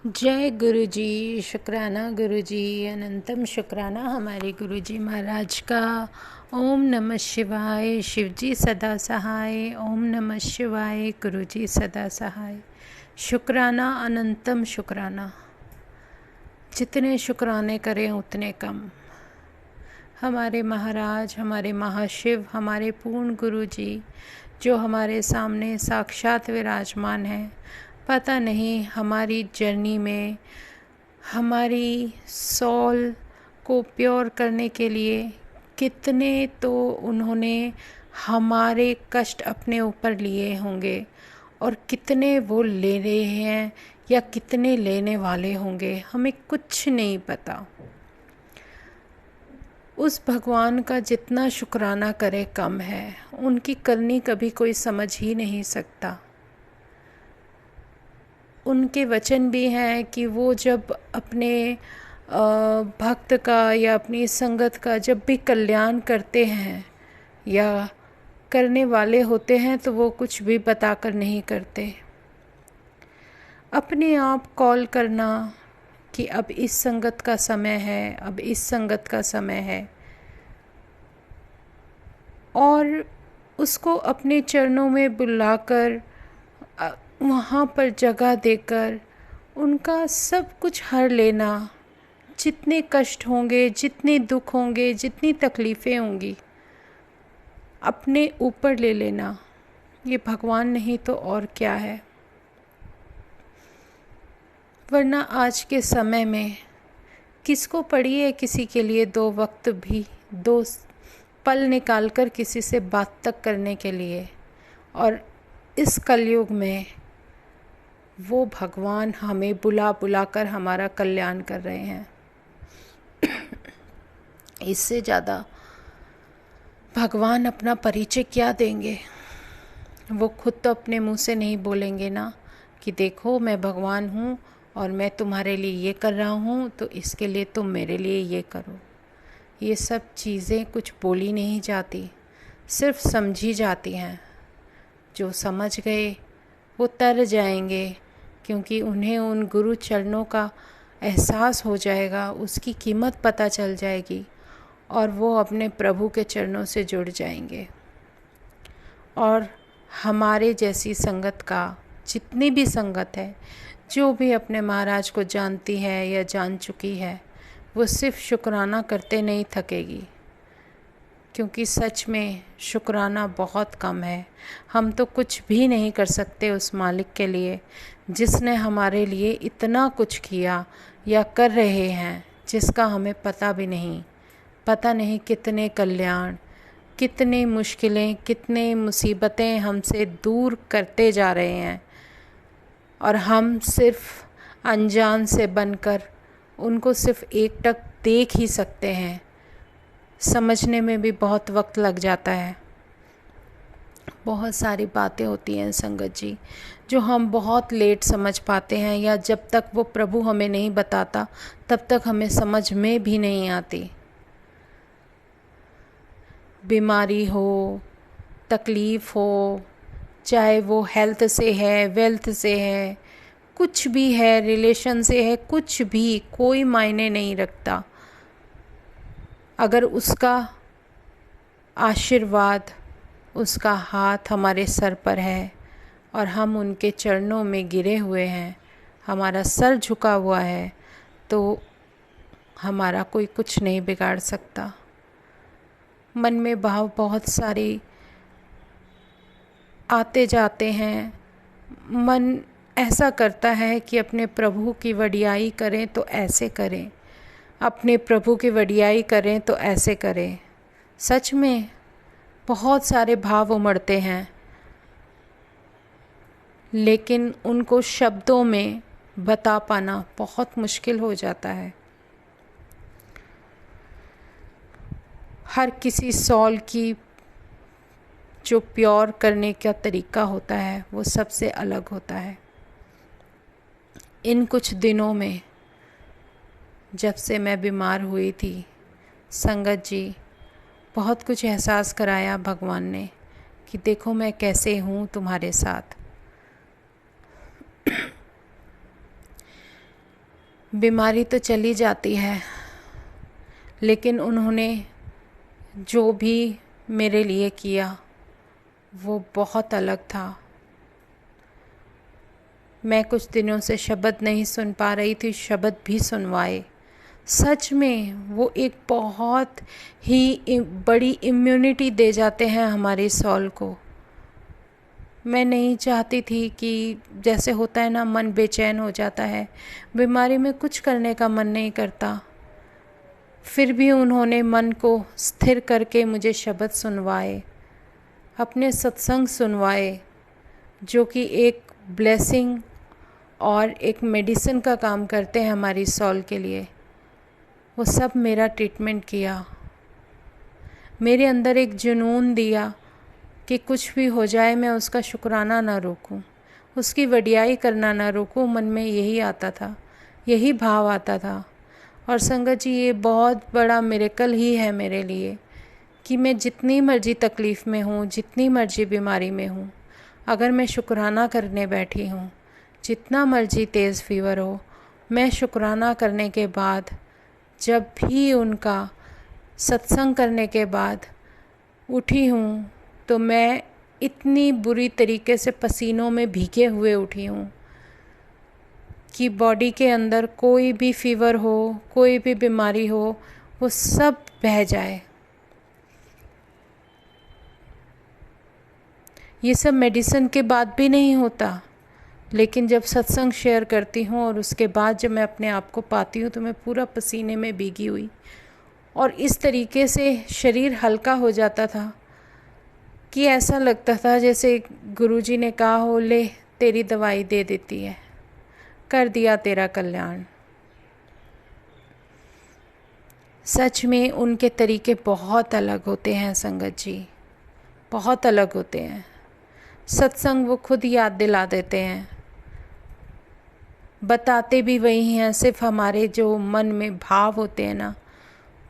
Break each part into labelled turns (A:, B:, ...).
A: जय गुरु जी। शुक्राना गुरु जी, अनंतम शुक्राना हमारे गुरु जी महाराज का। ओम नमः शिवाय। शिव जी सदा सहाय। ओम नमः शिवाय। गुरु जी सदा सहाय। शुक्राना अनंतम शुक्राना। जितने शुक्राने करें उतने कम। हमारे महाराज, हमारे महाशिव, हमारे पूर्ण गुरु जी जो हमारे सामने साक्षात विराजमान हैं। पता नहीं हमारी जर्नी में हमारी सोल को प्योर करने के लिए कितने तो उन्होंने हमारे कष्ट अपने ऊपर लिए होंगे और कितने वो ले रहे हैं या कितने लेने वाले होंगे, हमें कुछ नहीं पता। उस भगवान का जितना शुक्राना करे कम है। उनकी करनी कभी कोई समझ ही नहीं सकता। उनके वचन भी हैं कि वो जब अपने भक्त का या अपनी संगत का जब भी कल्याण करते हैं या करने वाले होते हैं तो वो कुछ भी बताकर नहीं करते। अपने आप कॉल करना कि अब इस संगत का समय है, अब इस संगत का समय है, और उसको अपने चरणों में बुलाकर वहाँ पर जगह देकर उनका सब कुछ हर लेना। जितने कष्ट होंगे, जितने दुख होंगे, जितनी तकलीफ़ें होंगी, अपने ऊपर ले लेना। ये भगवान नहीं तो और क्या है। वरना आज के समय में किसको पड़ी है किसी के लिए दो वक्त भी, दो पल निकालकर किसी से बात तक करने के लिए। और इस कलयुग में वो भगवान हमें बुला बुला कर हमारा कल्याण कर रहे हैं। इससे ज़्यादा भगवान अपना परिचय क्या देंगे। वो खुद तो अपने मुंह से नहीं बोलेंगे ना कि देखो मैं भगवान हूँ और मैं तुम्हारे लिए ये कर रहा हूँ तो इसके लिए तुम मेरे लिए ये करो। ये सब चीज़ें कुछ बोली नहीं जाती, सिर्फ समझी जाती हैं। जो समझ गए वो तर जाएंगे, क्योंकि उन्हें उन गुरु चरणों का एहसास हो जाएगा, उसकी कीमत पता चल जाएगी और वो अपने प्रभु के चरणों से जुड़ जाएंगे। और हमारे जैसी संगत का, जितनी भी संगत है, जो भी अपने महाराज को जानती है या जान चुकी है, वो सिर्फ शुक्राना करते नहीं थकेगी, क्योंकि सच में शुक्राना बहुत कम है। हम तो कुछ भी नहीं कर सकते उस मालिक के लिए जिसने हमारे लिए इतना कुछ किया या कर रहे हैं, जिसका हमें पता भी नहीं। पता नहीं कितने कल्याण, कितनी मुश्किलें, कितने मुसीबतें हमसे दूर करते जा रहे हैं, और हम सिर्फ अनजान से बनकर उनको सिर्फ एकटक देख ही सकते हैं। समझने में भी बहुत वक्त लग जाता है। बहुत सारी बातें होती हैं संगत जी जो हम बहुत लेट समझ पाते हैं, या जब तक वो प्रभु हमें नहीं बताता तब तक हमें समझ में भी नहीं आती। बीमारी हो, तकलीफ़ हो, चाहे वो हेल्थ से है, वेल्थ से है, कुछ भी है, रिलेशन से है, कुछ भी, कोई मायने नहीं रखता। अगर उसका आशीर्वाद, उसका हाथ हमारे सर पर है और हम उनके चरणों में गिरे हुए हैं, हमारा सर झुका हुआ है, तो हमारा कोई कुछ नहीं बिगाड़ सकता। मन में भाव बहुत सारी आते जाते हैं। मन ऐसा करता है कि अपने प्रभु की वडियाई करें तो ऐसे करें, अपने प्रभु की वडियाई करें तो ऐसे करें। सच में बहुत सारे भाव उमड़ते हैं, लेकिन उनको शब्दों में बता पाना बहुत मुश्किल हो जाता है। हर किसी सॉल की जो प्योर करने का तरीका होता है वो सबसे अलग होता है। इन कुछ दिनों में जब से मैं बीमार हुई थी, संगत जी बहुत कुछ एहसास कराया भगवान ने कि देखो मैं कैसे हूँ तुम्हारे साथ। बीमारी तो चली जाती है, लेकिन उन्होंने जो भी मेरे लिए किया वो बहुत अलग था। मैं कुछ दिनों से शब्द नहीं सुन पा रही थी, शब्द भी सुनवाए। सच में वो एक बहुत ही बड़ी इम्यूनिटी दे जाते हैं हमारी सॉल को। मैं नहीं चाहती थी कि जैसे होता है ना, मन बेचैन हो जाता है, बीमारी में कुछ करने का मन नहीं करता, फिर भी उन्होंने मन को स्थिर करके मुझे शब्द सुनवाए, अपने सत्संग सुनवाए, जो कि एक ब्लेसिंग और एक मेडिसिन का काम करते हैं हमारी सॉल के लिए। वो सब मेरा ट्रीटमेंट किया, मेरे अंदर एक जुनून दिया कि कुछ भी हो जाए मैं उसका शुक्राना ना रोकूं, उसकी वडियाई करना ना रोकूं। मन में यही आता था, यही भाव आता था। और संगत जी, ये बहुत बड़ा मिरेकल ही है मेरे लिए कि मैं जितनी मर्जी तकलीफ़ में हूँ, जितनी मर्जी बीमारी में हूँ, अगर मैं शुक्राना करने बैठी हूँ, जितना मर्जी तेज़ फीवर हो, मैं शुक्राना करने के बाद, जब भी उनका सत्संग करने के बाद उठी हूँ, तो मैं इतनी बुरी तरीके से पसीनों में भीगे हुए उठी हूँ कि बॉडी के अंदर कोई भी फीवर हो, कोई भी बीमारी हो, वो सब बह जाए। ये सब मेडिसिन के बाद भी नहीं होता, लेकिन जब सत्संग शेयर करती हूँ और उसके बाद जब मैं अपने आप को पाती हूँ तो मैं पूरा पसीने में भीगी हुई, और इस तरीके से शरीर हल्का हो जाता था कि ऐसा लगता था जैसे गुरुजी ने कहा हो, ले तेरी दवाई दे देती है, कर दिया तेरा कल्याण। सच में उनके तरीके बहुत अलग होते हैं संगत जी, बहुत अलग होते हैं। सत्संग वो खुद याद दिला देते हैं, बताते भी वही हैं, सिर्फ हमारे जो मन में भाव होते हैं ना,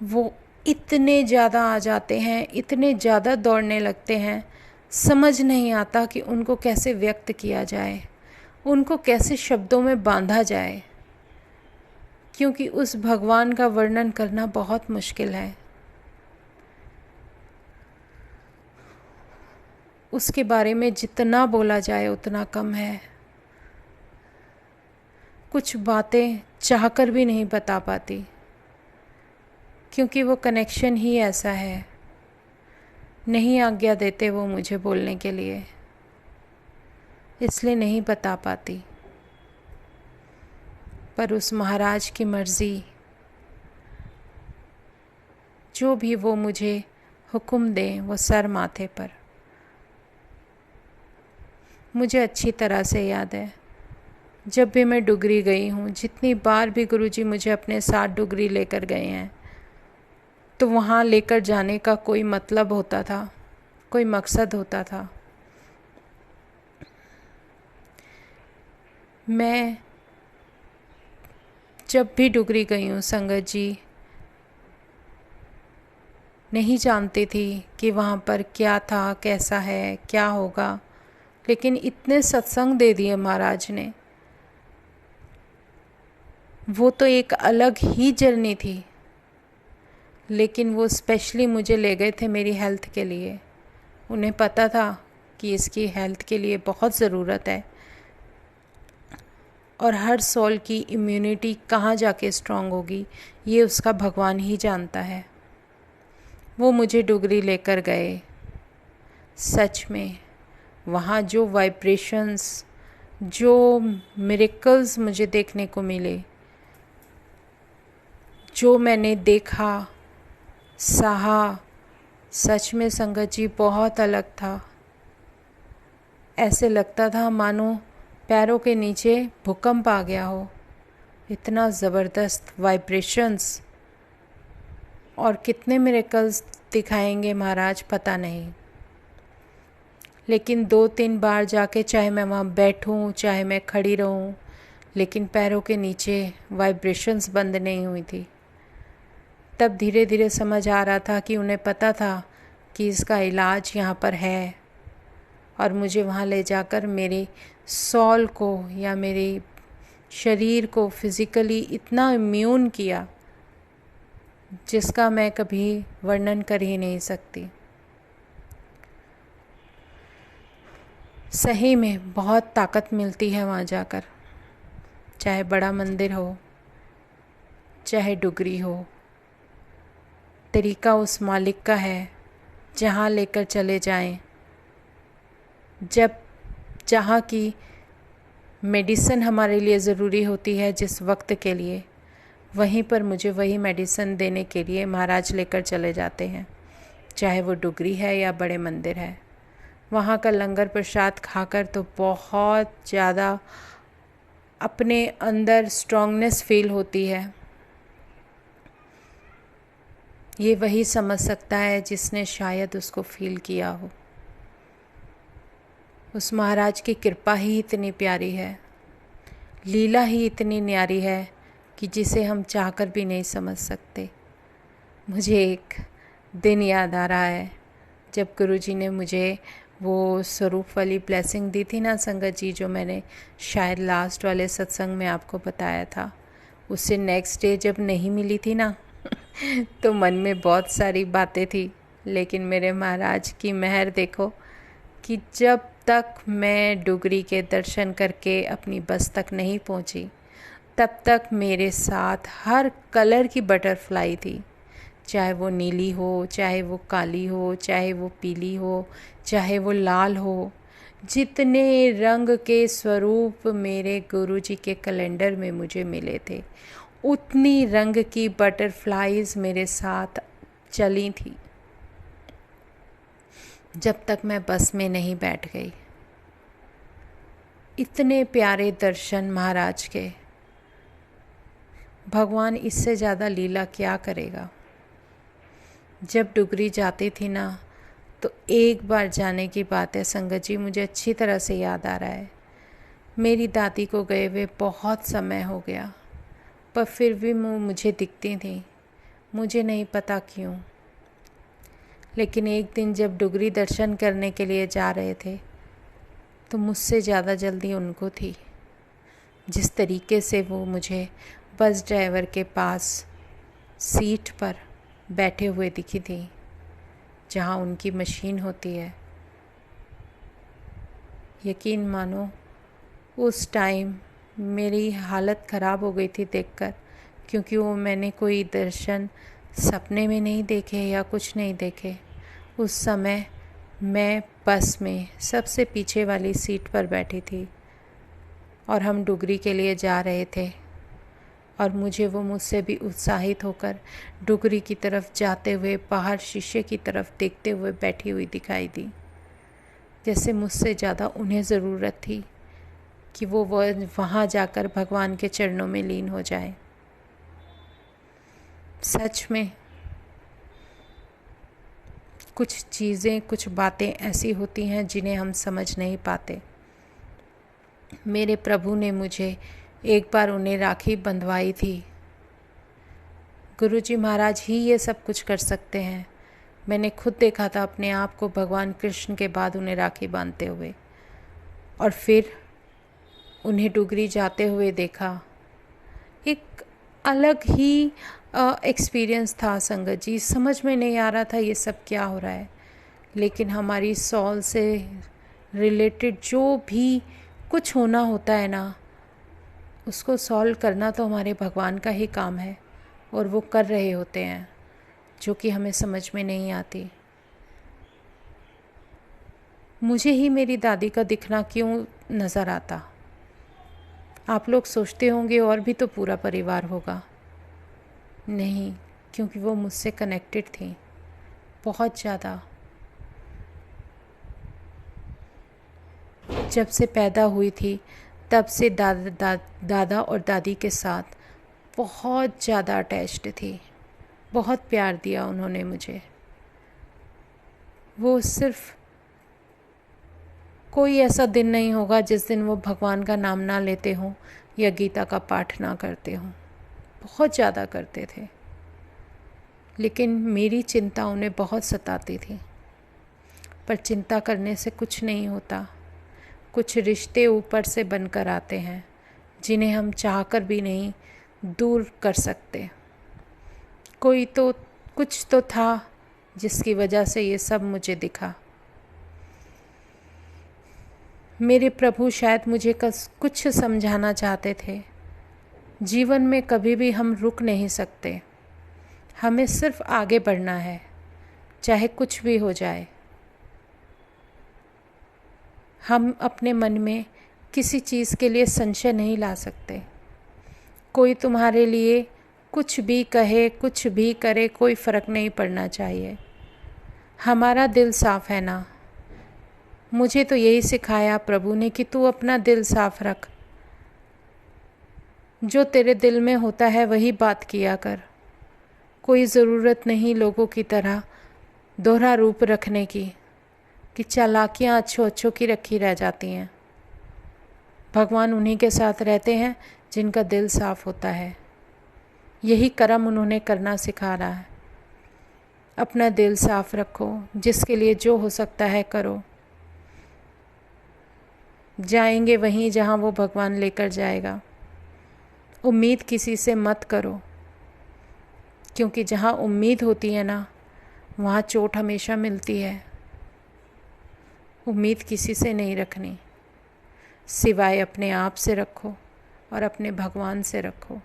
A: वो इतने ज़्यादा आ जाते हैं, इतने ज़्यादा दौड़ने लगते हैं, समझ नहीं आता कि उनको कैसे व्यक्त किया जाए, उनको कैसे शब्दों में बांधा जाए, क्योंकि उस भगवान का वर्णन करना बहुत मुश्किल है। उसके बारे में जितना बोला जाए उतना कम है। कुछ बातें चाहकर भी नहीं बता पाती, क्योंकि वो कनेक्शन ही ऐसा है, नहीं आज्ञा देते वो मुझे बोलने के लिए, इसलिए नहीं बता पाती। पर उस महाराज की मर्ज़ी, जो भी वो मुझे हुक्म दें वो सर माथे पर। मुझे अच्छी तरह से याद है, जब भी मैं डुगरी गई हूँ, जितनी बार भी गुरुजी मुझे अपने साथ डुगरी लेकर गए हैं, तो वहाँ लेकर जाने का कोई मतलब होता था, कोई मकसद होता था। मैं जब भी डुगरी गई हूँ संगत जी, नहीं जानती थी कि वहाँ पर क्या था, कैसा है, क्या होगा, लेकिन इतने सत्संग दे दिए महाराज ने। वो तो एक अलग ही जर्नी थी, लेकिन वो स्पेशली मुझे ले गए थे मेरी हेल्थ के लिए। उन्हें पता था कि इसकी हेल्थ के लिए बहुत ज़रूरत है, और हर सोल की इम्यूनिटी कहाँ जाके स्ट्रांग होगी ये उसका भगवान ही जानता है। वो मुझे डुगरी लेकर गए। सच में वहाँ जो वाइब्रेशंस, जो मिरेकल्स मुझे देखने को मिले, जो मैंने देखा, सहा, सच में संगत जी बहुत अलग था। ऐसे लगता था मानो पैरों के नीचे भूकंप आ गया हो, इतना ज़बरदस्त वाइब्रेशंस। और कितने मिरेकल्स दिखाएंगे महाराज पता नहीं, लेकिन 2-3 बार जाके, चाहे मैं वहाँ बैठूं, चाहे मैं खड़ी रहूं, लेकिन पैरों के नीचे वाइब्रेशंस बंद नहीं हुई थी। तब धीरे धीरे समझ आ रहा था कि उन्हें पता था कि इसका इलाज यहाँ पर है, और मुझे वहाँ ले जाकर मेरे सॉल को या मेरी शरीर को फिज़िकली इतना इम्यून किया जिसका मैं कभी वर्णन कर ही नहीं सकती। सही में बहुत ताकत मिलती है वहाँ जाकर, चाहे बड़ा मंदिर हो चाहे डुगरी हो। तरीका उस मालिक का है, जहाँ लेकर चले जाएं। जहाँ की मेडिसिन हमारे लिए ज़रूरी होती है जिस वक्त के लिए, वहीं पर मुझे वही मेडिसिन देने के लिए महाराज लेकर चले जाते हैं, चाहे वो डुगरी है या बड़े मंदिर है। वहाँ का लंगर प्रसाद खाकर तो बहुत ज़्यादा अपने अंदर स्ट्रॉन्गनेस फील होती है। ये वही समझ सकता है जिसने शायद उसको फील किया हो। उस महाराज की कृपा ही इतनी प्यारी है, लीला ही इतनी न्यारी है कि जिसे हम चाहकर भी नहीं समझ सकते। मुझे एक दिन याद आ रहा है जब गुरुजी ने मुझे वो स्वरूप वाली ब्लेसिंग दी थी ना संगत जी, जो मैंने शायद लास्ट वाले सत्संग में आपको बताया था। उससे नेक्स्ट डे जब नहीं मिली थी ना तो मन में बहुत सारी बातें थी, लेकिन मेरे महाराज की मेहर देखो कि जब तक मैं डुगरी के दर्शन करके अपनी बस तक नहीं पहुंची, तब तक मेरे साथ हर कलर की बटरफ्लाई थी, चाहे वो नीली हो, चाहे वो काली हो, चाहे वो पीली हो, चाहे वो लाल हो। जितने रंग के स्वरूप मेरे गुरुजी के कैलेंडर में मुझे मिले थे, उतनी रंग की बटरफ्लाइज मेरे साथ चली थी जब तक मैं बस में नहीं बैठ गई। इतने प्यारे दर्शन महाराज के, भगवान इससे ज़्यादा लीला क्या करेगा। जब डुगरी जाती थी ना, तो एक बार जाने की बात है संगत जी, मुझे अच्छी तरह से याद आ रहा है। मेरी दादी को गए हुए बहुत समय हो गया, पर फिर भी वो मुझे दिखती थी, मुझे नहीं पता क्यों। लेकिन एक दिन जब डुगरी दर्शन करने के लिए जा रहे थे, तो मुझसे ज़्यादा जल्दी उनको थी। जिस तरीके से वो मुझे बस ड्राइवर के पास सीट पर बैठे हुए दिखी थी, जहाँ उनकी मशीन होती है, यकीन मानो उस टाइम मेरी हालत ख़राब हो गई थी देखकर, क्योंकि वो मैंने कोई दर्शन सपने में नहीं देखे या कुछ नहीं देखे। उस समय मैं बस में सबसे पीछे वाली सीट पर बैठी थी और हम डुगरी के लिए जा रहे थे, और मुझे वो मुझसे भी उत्साहित होकर डुगरी की तरफ जाते हुए बाहर शीशे की तरफ देखते हुए बैठी हुई दिखाई दी, जैसे मुझसे ज़्यादा उन्हें ज़रूरत थी कि वो वहाँ जाकर भगवान के चरणों में लीन हो जाए। सच में कुछ चीज़ें, कुछ बातें ऐसी होती हैं जिन्हें हम समझ नहीं पाते। मेरे प्रभु ने मुझे एक बार उन्हें राखी बंधवाई थी। गुरुजी महाराज ही ये सब कुछ कर सकते हैं। मैंने खुद देखा था अपने आप को भगवान कृष्ण के बाद उन्हें राखी बांधते हुए, और फिर उन्हें डुगरी जाते हुए देखा। एक अलग ही एक्सपीरियंस था संगत जी। समझ में नहीं आ रहा था ये सब क्या हो रहा है, लेकिन हमारी सॉल से रिलेटेड जो भी कुछ होना होता है ना, उसको सॉल्व करना तो हमारे भगवान का ही काम है, और वो कर रहे होते हैं, जो कि हमें समझ में नहीं आती। मुझे ही मेरी दादी का दिखना क्यों नज़र आता? आप लोग सोचते होंगे और भी तो पूरा परिवार होगा। नहीं, क्योंकि वो मुझसे कनेक्टेड थी बहुत ज़्यादा। जब से पैदा हुई थी तब से दादा और दादी के साथ बहुत ज़्यादा अटैच्ड थी। बहुत प्यार दिया उन्होंने मुझे। वो सिर्फ कोई ऐसा दिन नहीं होगा जिस दिन वो भगवान का नाम ना लेते हों या गीता का पाठ ना करते हों। बहुत ज़्यादा करते थे, लेकिन मेरी चिंता उन्हें बहुत सताती थी। पर चिंता करने से कुछ नहीं होता। कुछ रिश्ते ऊपर से बनकर आते हैं जिन्हें हम चाहकर भी नहीं दूर कर सकते। कुछ तो था जिसकी वजह से ये सब मुझे दिखा। मेरे प्रभु शायद मुझे कुछ समझाना चाहते थे। जीवन में कभी भी हम रुक नहीं सकते, हमें सिर्फ आगे बढ़ना है, चाहे कुछ भी हो जाए। हम अपने मन में किसी चीज़ के लिए संशय नहीं ला सकते। कोई तुम्हारे लिए कुछ भी कहे, कुछ भी करे, कोई फ़र्क नहीं पड़ना चाहिए। हमारा दिल साफ़ है ना। मुझे तो यही सिखाया प्रभु ने कि तू अपना दिल साफ़ रख। जो तेरे दिल में होता है वही बात किया कर। कोई ज़रूरत नहीं लोगों की तरह दोहरा रूप रखने की, कि चालाकियाँ अच्छों की रखी रह जाती हैं। भगवान उन्हीं के साथ रहते हैं जिनका दिल साफ़ होता है। यही कर्म उन्होंने करना सिखा रहा है। अपना दिल साफ़ रखो, जिसके लिए जो हो सकता है करो। जाएंगे वहीं जहाँ वो भगवान लेकर जाएगा। उम्मीद किसी से मत करो, क्योंकि जहाँ उम्मीद होती है ना, वहाँ चोट हमेशा मिलती है। उम्मीद किसी से नहीं रखनी, सिवाय अपने आप से रखो और अपने भगवान से रखो,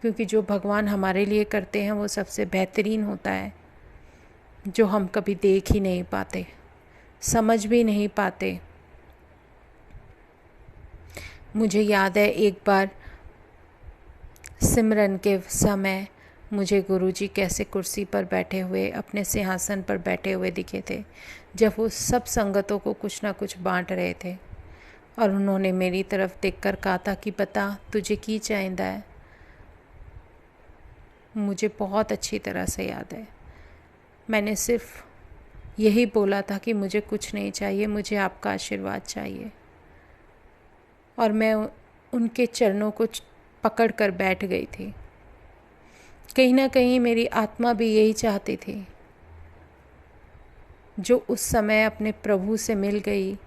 A: क्योंकि जो भगवान हमारे लिए करते हैं वो सबसे बेहतरीन होता है, जो हम कभी देख ही नहीं पाते, समझ भी नहीं पाते। मुझे याद है एक बार सिमरन के समय मुझे गुरुजी कैसे कुर्सी पर बैठे हुए, अपने सिंहासन पर बैठे हुए दिखे थे, जब वो सब संगतों को कुछ ना कुछ बांट रहे थे। और उन्होंने मेरी तरफ देखकर कहा था कि बता तुझे की चाहिदा है। मुझे बहुत अच्छी तरह से याद है। मैंने सिर्फ यही बोला था कि मुझे कुछ नहीं चाहिए, मुझे आपका आशीर्वाद चाहिए। और मैं उनके चरणों को पकड़ कर बैठ गई थी। कहीं ना कहीं मेरी आत्मा भी यही चाहती थी। जो उस समय अपने प्रभु से मिल गई,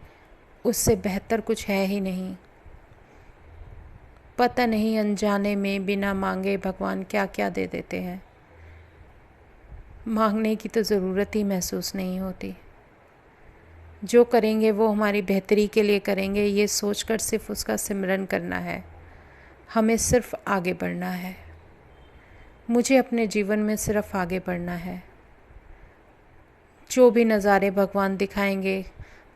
A: उससे बेहतर कुछ है ही नहीं। पता नहीं अनजाने में बिना मांगे भगवान क्या क्या दे देते हैं। मांगने की तो ज़रूरत ही महसूस नहीं होती। जो करेंगे वो हमारी बेहतरी के लिए करेंगे, ये सोचकर सिर्फ उसका सिमरन करना है। हमें सिर्फ आगे बढ़ना है। मुझे अपने जीवन में सिर्फ आगे बढ़ना है। जो भी नज़ारे भगवान दिखाएंगे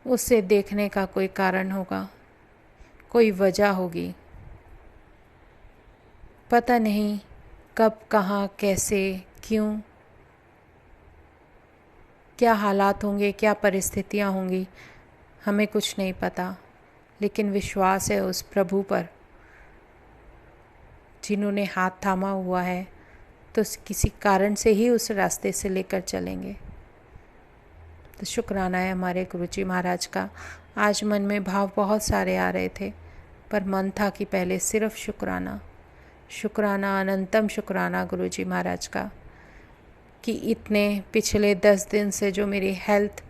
A: उससे देखने का कोई कारण होगा, कोई वजह होगी। पता नहीं कब, कहाँ, कैसे, क्यों, क्या हालात होंगे, क्या परिस्थितियाँ होंगी, हमें कुछ नहीं पता। लेकिन विश्वास है उस प्रभु पर जिन्होंने हाथ थामा हुआ है, तो किसी कारण से ही उस रास्ते से लेकर चलेंगे। तो शुक्राना है हमारे गुरुजी महाराज का। आज मन में भाव बहुत सारे आ रहे थे, पर मन था कि पहले सिर्फ शुक्राना, शुक्राना, अनंतम शुक्राना गुरुजी महाराज का, कि इतने पिछले 10 दिन से जो मेरी हेल्थ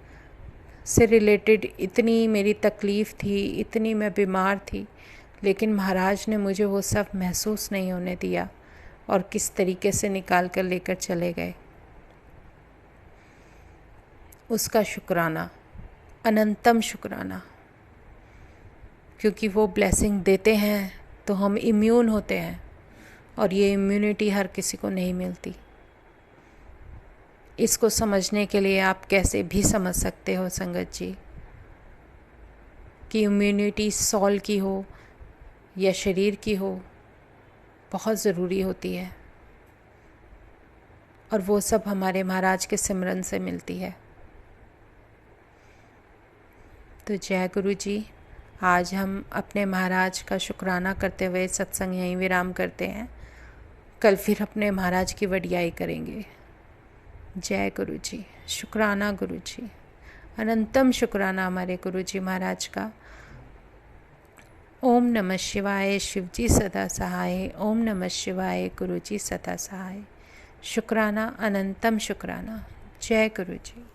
A: से रिलेटेड इतनी मेरी तकलीफ़ थी, इतनी मैं बीमार थी, लेकिन महाराज ने मुझे वो सब महसूस नहीं होने दिया और किस तरीके से निकाल कर लेकर चले गए। उसका शुक्राना, अनंतम शुक्राना, क्योंकि वो ब्लेसिंग देते हैं तो हम इम्यून होते हैं, और ये इम्यूनिटी हर किसी को नहीं मिलती। इसको समझने के लिए आप कैसे भी समझ सकते हो संगत जी, कि इम्यूनिटी सॉल की हो या शरीर की हो, बहुत ज़रूरी होती है, और वो सब हमारे महाराज के सिमरन से मिलती है। तो जय गुरु जी। आज हम अपने महाराज का शुक्राना करते हुए सत्संग यहीं विराम करते हैं। कल फिर अपने महाराज की वडियाई करेंगे। जय गुरु जी। शुक्राना गुरु जी, अनंतम शुक्राना हमारे गुरु जी महाराज का। ओम नमः शिवाय, शिव जी सदा सहाय। ओम नमः शिवाय, गुरु जी सदा सहाय। शुक्राना, अनंतम शुक्राना। जय गुरु जी।